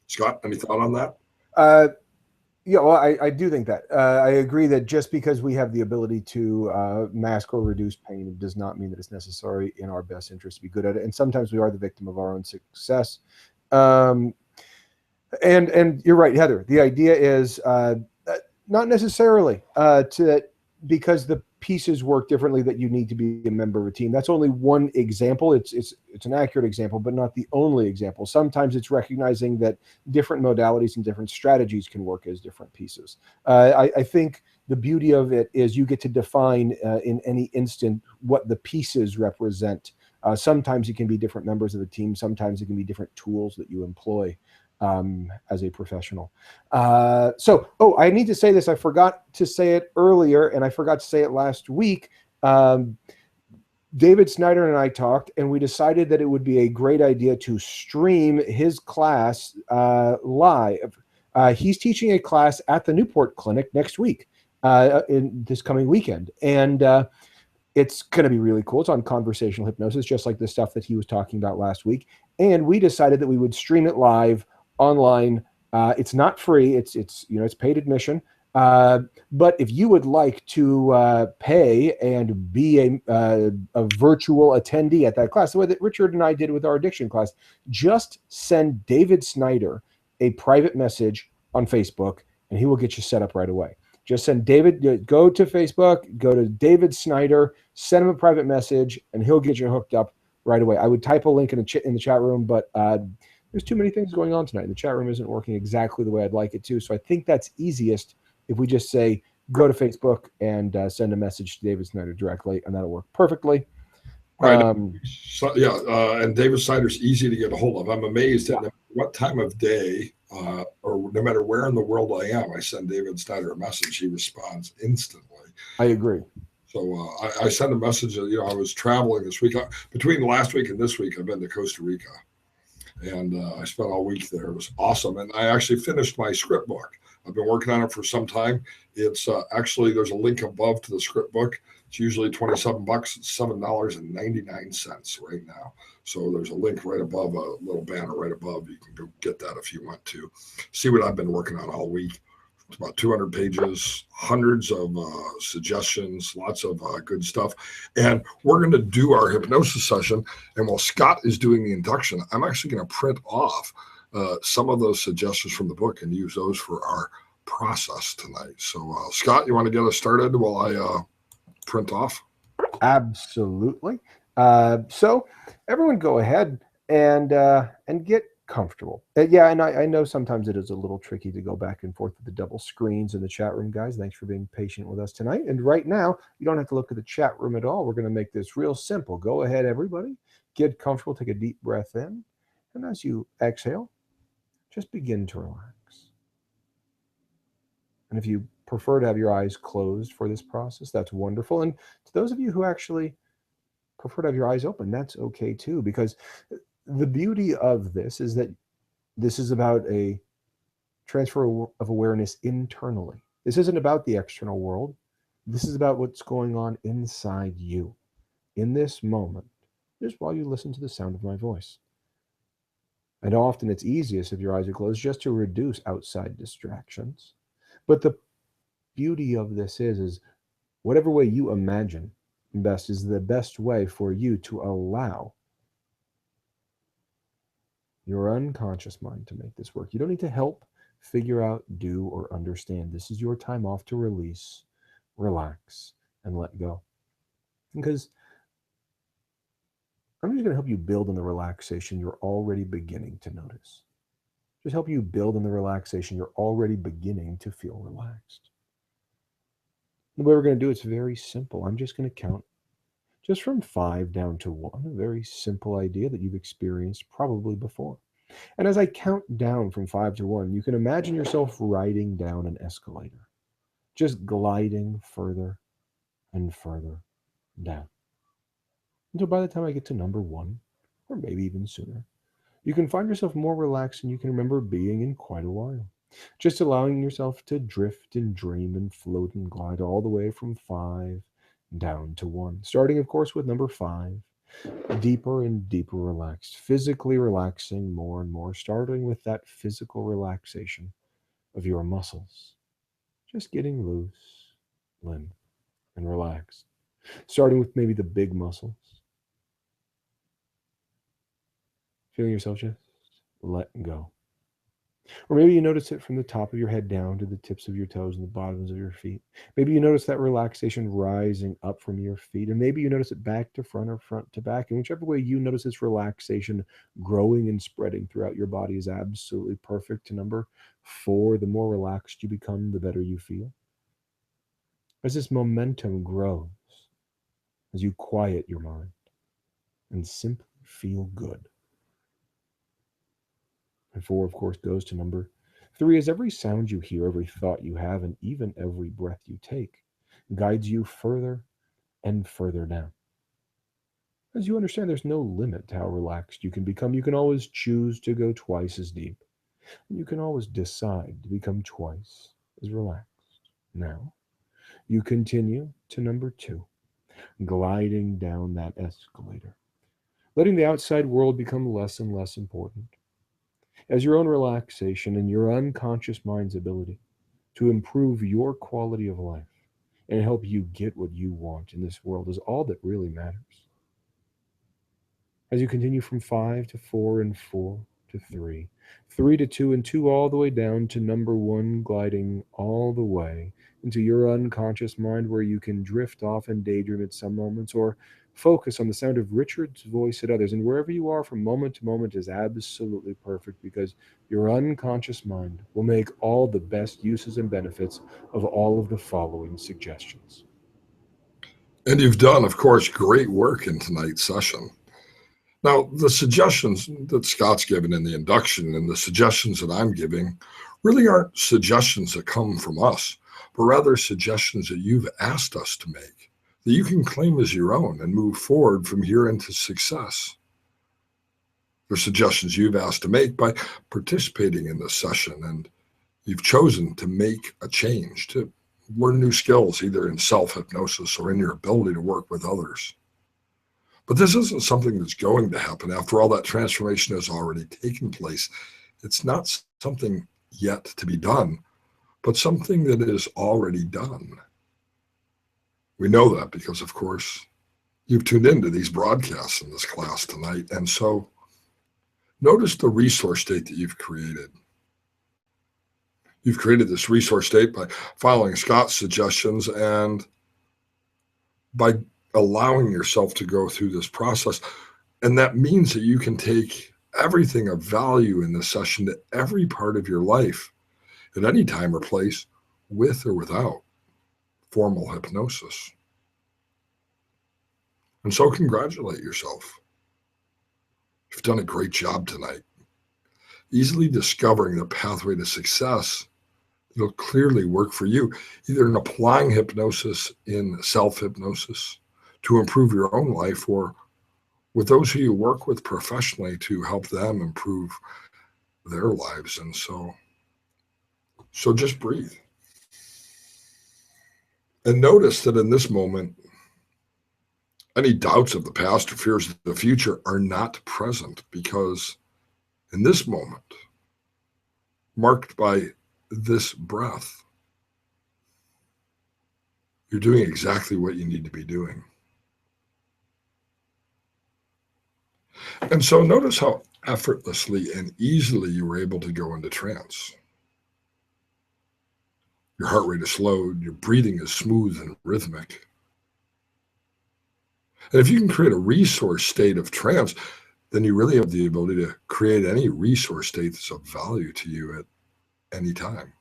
Scott, any thought on that? Yeah, well, I do think that. I agree that just because we have the ability to mask or reduce pain does not mean that it's necessary in our best interest to be good at it. And sometimes we are the victim of our own success. And you're right, Heather. The idea is not necessarily because the pieces work differently that you need to be a member of a team. That's only one example. It's an accurate example, but not the only example. Sometimes it's recognizing that different modalities and different strategies can work as different pieces. I think the beauty of it is you get to define in any instant what the pieces represent. Sometimes it can be different members of the team. Sometimes it can be different tools that you employ as a professional. I need to say this. I forgot to say it earlier, and I forgot to say it last week. David Snyder and I talked, and we decided that it would be a great idea to stream his class live. He's teaching a class at the Newport Clinic next week, in this coming weekend. And it's going to be really cool. It's on conversational hypnosis, just like the stuff that he was talking about last week. And we decided that we would stream it live online. It's not free. It's paid admission. But if you would like to pay and be a virtual attendee at that class, the way that Richard and I did with our addiction class, just send David Snyder a private message on Facebook, and he will get you set up right away. Just send David, go to Facebook, go to David Snyder, send him a private message, and he'll get you hooked up right away. I would type a link in the chat room, but there's too many things going on tonight. The chat room isn't working exactly the way I'd like it to. So I think that's easiest if we just say, go to Facebook and send a message to David Snyder directly, and that'll work perfectly. Right. And David Snyder's easy to get a hold of. I'm amazed at what time of day or no matter where in the world I am, I send David Snyder a message. He responds instantly. I agree. So I sent a message. I was traveling this week. Between last week and this week, I've been to Costa Rica. And I spent all week there. It was awesome. And I actually finished my script book. I've been working on it for some time. It's actually, there's a link above to the script book. It's usually 27 bucks. It's $7.99 right now. So there's a link right above, a little banner right above. You can go get that if you want to. See what I've been working on all week. It's about 200 pages, hundreds of suggestions, lots of good stuff. And we're going to do our hypnosis session. And while Scott is doing the induction, I'm actually going to print off some of those suggestions from the book and use those for our process tonight. So, Scott, you want to get us started while I print off? Absolutely. So everyone go ahead and get comfortable. Yeah, and I know sometimes it is a little tricky to go back and forth with the double screens in the chat room, guys. Thanks for being patient with us tonight. And right now, you don't have to look at the chat room at all. We're going to make this real simple. Go ahead, everybody. Get comfortable. Take a deep breath in. And as you exhale, just begin to relax. And if you prefer to have your eyes closed for this process, that's wonderful. And to those of you who actually prefer to have your eyes open, that's okay too, because the beauty of this is that this is about a transfer of awareness internally. This isn't about the external world. This is about what's going on inside you in this moment, just while you listen to the sound of my voice. And often it's easiest if your eyes are closed just to reduce outside distractions. But the beauty of this is whatever way you imagine best is the best way for you to allow your unconscious mind to make this work. You don't need to help, figure out, do, or understand. This is your time off to release, relax, and let go. Because I'm just going to help you build in the relaxation you're already beginning to notice. Just help you build in the relaxation you're already beginning to feel relaxed. The way we're going to do it's very simple. I'm just going to count just from 5 down to 1, a very simple idea that you've experienced probably before. And as I count down from 5 to 1, you can imagine yourself riding down an escalator, just gliding further and further down. Until by the time I get to number 1, or maybe even sooner, you can find yourself more relaxed than you can remember being in quite a while. Just allowing yourself to drift and dream and float and glide all the way from 5 down to 1. Starting, of course, with number 5, deeper and deeper relaxed, physically relaxing more and more, starting with that physical relaxation of your muscles. Just getting loose, limp, and relaxed. Starting with maybe the big muscles. Feeling yourself just let go. Or maybe you notice it from the top of your head down to the tips of your toes and the bottoms of your feet. Maybe you notice that relaxation rising up from your feet. And maybe you notice it back to front or front to back. And whichever way you notice this relaxation growing and spreading throughout your body is absolutely perfect. To number 4, the more relaxed you become, the better you feel. As this momentum grows, as you quiet your mind and simply feel good. And 4, of course, goes to number 3, as every sound you hear, every thought you have, and even every breath you take guides you further and further down. As you understand, there's no limit to how relaxed you can become. You can always choose to go twice as deep. And you can always decide to become twice as relaxed. Now, you continue to number 2, gliding down that escalator, letting the outside world become less and less important, as your own relaxation and your unconscious mind's ability to improve your quality of life and help you get what you want in this world is all that really matters. As you continue from 5 to 4 and 4 to 3, 3 to 2 and 2 all the way down to number 1, gliding all the way into your unconscious mind where you can drift off and daydream at some moments or focus on the sound of Richard's voice at others. And wherever you are from moment to moment is absolutely perfect because your unconscious mind will make all the best uses and benefits of all of the following suggestions. And you've done, of course, great work in tonight's session. Now, the suggestions that Scott's given in the induction and the suggestions that I'm giving really aren't suggestions that come from us, but rather suggestions that you've asked us to make, that you can claim as your own and move forward from here into success. They're suggestions you've asked to make by participating in this session, and you've chosen to make a change, to learn new skills, either in self-hypnosis or in your ability to work with others. But this isn't something that's going to happen. After all, that transformation has already taken place. It's not something yet to be done, but something that is already done. We know that because, of course, you've tuned into these broadcasts in this class tonight. And so notice the resource state that you've created. You've created this resource state by following Scott's suggestions and by allowing yourself to go through this process. And that means that you can take everything of value in this session to every part of your life at any time or place, with or without formal hypnosis. And so congratulate yourself. You've done a great job tonight. Easily discovering the pathway to success that'll clearly work for you, either in applying hypnosis in self-hypnosis to improve your own life, or with those who you work with professionally to help them improve their lives. And so just breathe. And notice that in this moment, any doubts of the past or fears of the future are not present, because in this moment, marked by this breath, you're doing exactly what you need to be doing. And so notice how effortlessly and easily you were able to go into trance. Your heart rate is slowed, your breathing is smooth and rhythmic. And if you can create a resource state of trance, then you really have the ability to create any resource state that's of value to you at any time.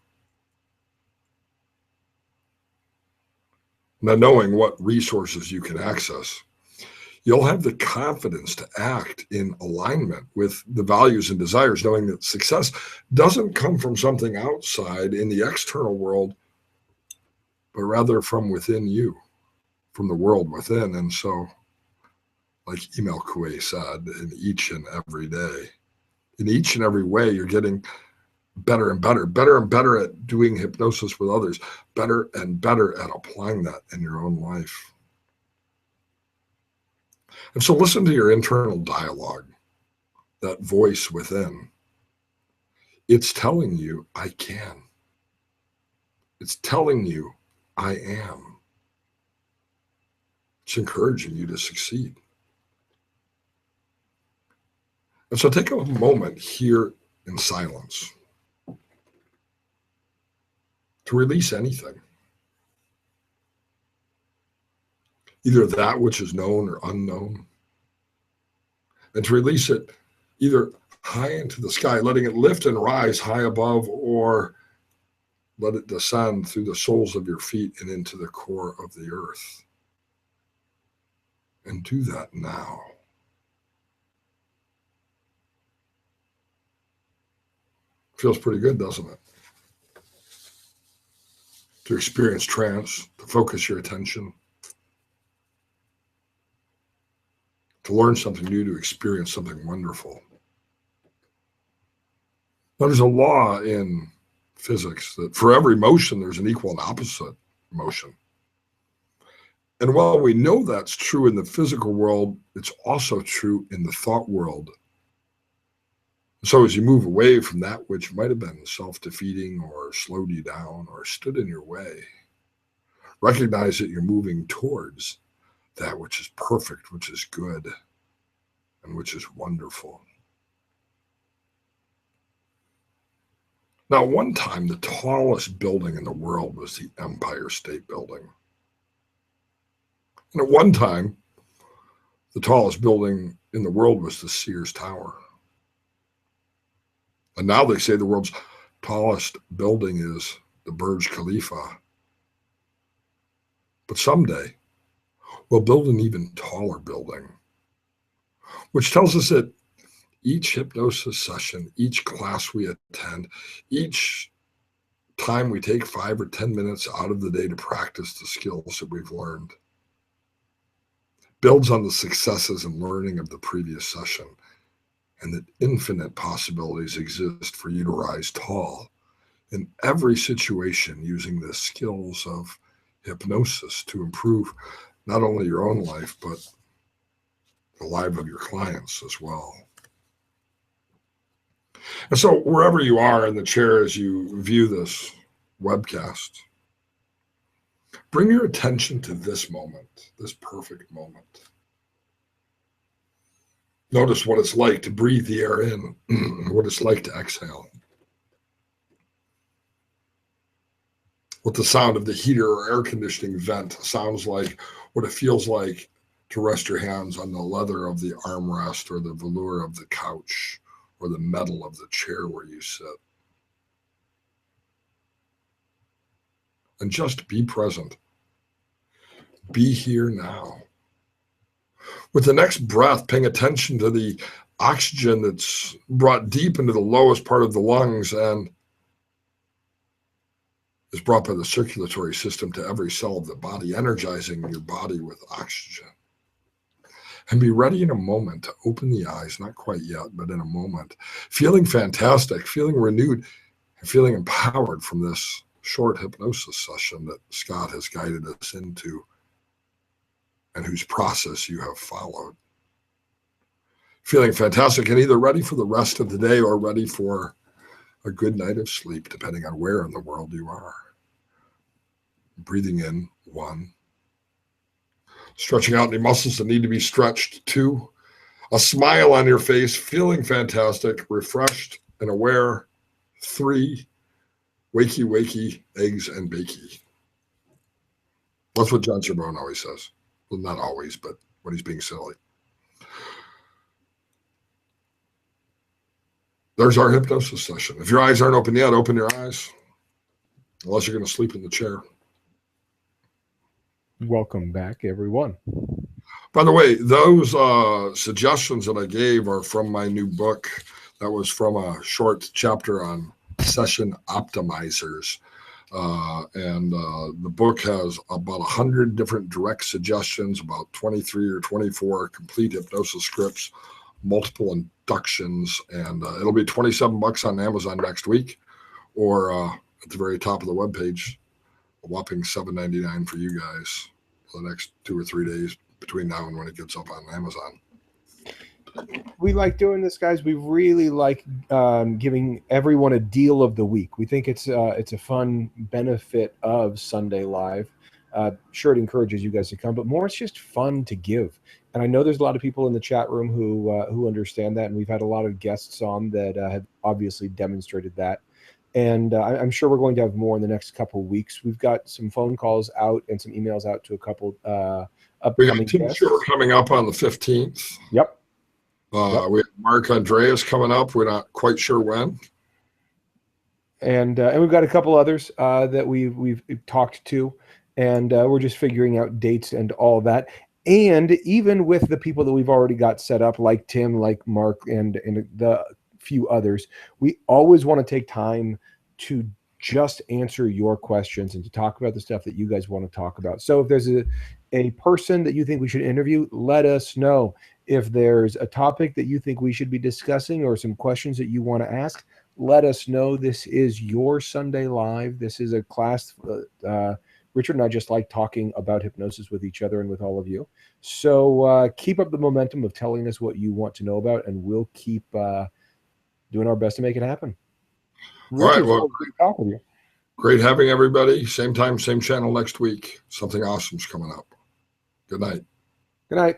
Now, knowing what resources you can access, you'll have the confidence to act in alignment with the values and desires, knowing that success doesn't come from something outside in the external world, but rather from within you, from the world within. And so, like Emil Coué said, in each and every day, in each and every way, you're getting better and better at doing hypnosis with others, better and better at applying that in your own life. And so listen to your internal dialogue, that voice within. It's telling you, I can. It's telling you, I am. It's encouraging you to succeed. And so take a moment here in silence to release anything, either that which is known or unknown, and to release it either high into the sky, letting it lift and rise high above, or let it descend through the soles of your feet and into the core of the earth. And do that now. Feels pretty good, doesn't it? To experience trance, to focus your attention, to learn something new, to experience something wonderful. Now, there's a law in physics that for every motion, there's an equal and opposite motion. And while we know that's true in the physical world, it's also true in the thought world. So as you move away from that which might have been self-defeating or slowed you down or stood in your way, recognize that you're moving towards that which is perfect, which is good, and which is wonderful. Now, one time, the tallest building in the world was the Empire State Building. And at one time, the tallest building in the world was the Sears Tower. And now they say the world's tallest building is the Burj Khalifa. But someday, we'll build an even taller building, which tells us that each hypnosis session, each class we attend, each time we take 5 or 10 minutes out of the day to practice the skills that we've learned, builds on the successes and learning of the previous session, and that infinite possibilities exist for you to rise tall in every situation using the skills of hypnosis to improve not only your own life, but the life of your clients as well. And so wherever you are in the chair as you view this webcast, bring your attention to this moment, this perfect moment. Notice what it's like to breathe the air in, what it's like to exhale. What the sound of the heater or air conditioning vent sounds like, what it feels like to rest your hands on the leather of the armrest or the velour of the couch or the metal of the chair where you sit. And just be present. Be here now. With the next breath, paying attention to the oxygen that's brought deep into the lowest part of the lungs and is brought by the circulatory system to every cell of the body, energizing your body with oxygen. And be ready in a moment to open the eyes, not quite yet, but in a moment, feeling fantastic, feeling renewed, and feeling empowered from this short hypnosis session that Scott has guided us into and whose process you have followed. Feeling fantastic and either ready for the rest of the day or ready for a good night of sleep, depending on where in the world you are. Breathing in, 1. Stretching out any muscles that need to be stretched, 2. A smile on your face, feeling fantastic, refreshed and aware, 3. Wakey, wakey, eggs and bakey. That's what John Chabon always says. Well, not always, but when he's being silly. There's our hypnosis session. If your eyes aren't open yet, open your eyes. Unless you're going to sleep in the chair. Welcome back, everyone. By the way, those suggestions that I gave are from my new book. That was from a short chapter on session optimizers. The book has about 100 different direct suggestions, about 23 or 24 complete hypnosis scripts, multiple inductions, and it'll be $27 on Amazon next week, or at the very top of the webpage, a whopping $7.99 for you guys for the next 2 or 3 days between now and when it gets up on Amazon. We like doing this, guys. We really like giving everyone a deal of the week. We think it's a fun benefit of Sunday Live. Sure, it encourages you guys to come, but more, it's just fun to give. And I know there's a lot of people in the chat room who understand that, and we've had a lot of guests on that have obviously demonstrated that. And I'm sure we're going to have more in the next couple of weeks. We've got some phone calls out and some emails out to a couple upcoming guests. We have Tim coming up on the 15th. Yep. We have Mark Andreas coming up. We're not quite sure when. And we've got a couple others that we've talked to, and we're just figuring out dates and all that. And even with the people that we've already got set up, like Tim, like Mark, and the few others, we always want to take time to just answer your questions and to talk about the stuff that you guys want to talk about. So if there's a person that you think we should interview, let us know. If there's a topic that you think we should be discussing or some questions that you want to ask, let us know. This is your Sunday Live. This is a class. Richard and I just like talking about hypnosis with each other and with all of you. So keep up the momentum of telling us what you want to know about, and we'll keep doing our best to make it happen. Richard, all right. Well, good to talk with you. Great having everybody. Same time, same channel next week. Something awesome's coming up. Good night. Good night.